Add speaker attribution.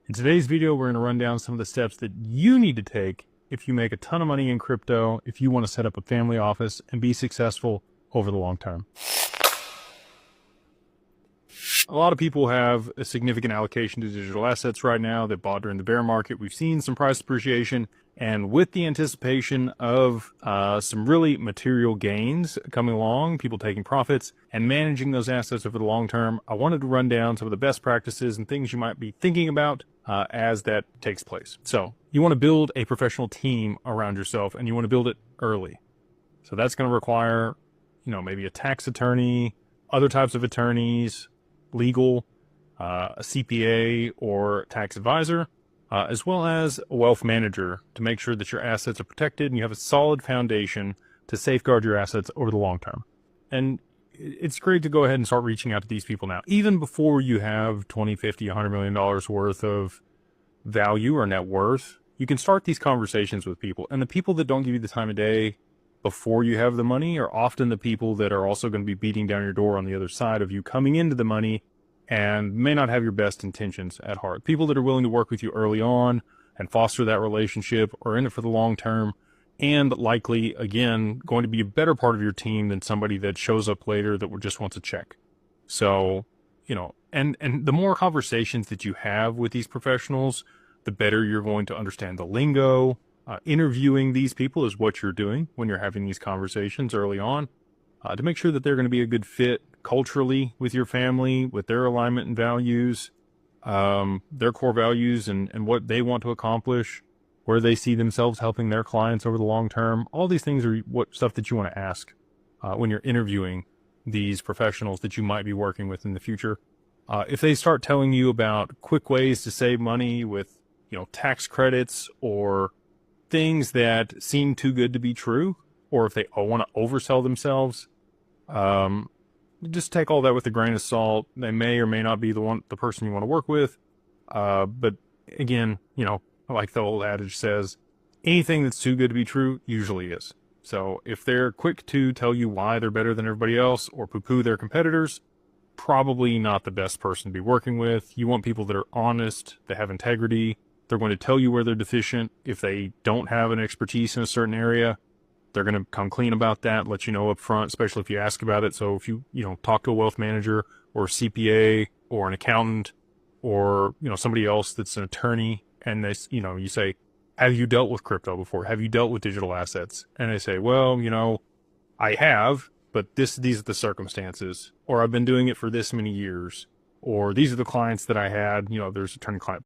Speaker 1: In today's video, we're going to run down some of the steps that you need to take if you make a ton of money in crypto, if you want to set up a family office and be successful over the long term. A lot of people have a significant allocation to digital assets right now. They bought during the bear market. We've seen some price appreciation, and with the anticipation of some really material gains coming along, people taking profits and managing those assets over the long term, I wanted to run down some of the best practices and things you might be thinking about as that takes place. So you want to build a professional team around yourself, and you want to build it early. So that's going to require, maybe a tax attorney, other types of attorneys, legal, a CPA or tax advisor, as well as a wealth manager to make sure that your assets are protected and you have a solid foundation to safeguard your assets over the long term. And it's great to go ahead and start reaching out to these people now, even before you have 20, 50, $100 million worth of value or net worth. You can start these conversations with people, and the people that don't give you the time of day before you have the money are often the people that are also going to be beating down your door on the other side of you coming into the money and may not have your best intentions at heart. People that are willing to work with you early on and foster that relationship are in it for the long term, and likely, again, going to be a better part of your team than somebody that shows up later that just wants a check. So, and the more conversations that you have with these professionals, the better you're going to understand the lingo. Interviewing these people is what you're doing when you're having these conversations early on, to make sure that they're going to be a good fit culturally with your family, with their alignment and values, their core values and what they want to accomplish, where they see themselves helping their clients over the long term. All these things are stuff that you want to ask when you're interviewing these professionals that you might be working with in the future. If they start telling you about quick ways to save money with, tax credits or things that seem too good to be true, or if they want to oversell themselves, just take all that with a grain of salt. They may or may not be the person you want to work with. But again, like the old adage says, anything that's too good to be true usually is. So if they're quick to tell you why they're better than everybody else or poo-poo their competitors, probably not the best person to be working with. You want people that are honest, that have integrity. They're going to tell you where they're deficient. If they don't have an expertise in a certain area, they're going to come clean about that, let you know up front, especially if you ask about it. So if you, talk to a wealth manager or a CPA or an accountant or, somebody else that's an attorney, and they, you say, have you dealt with crypto before? Have you dealt with digital assets? And they say, well, I have, but these are the circumstances, or I've been doing it for this many years, or these are the clients that I had, there's attorney-client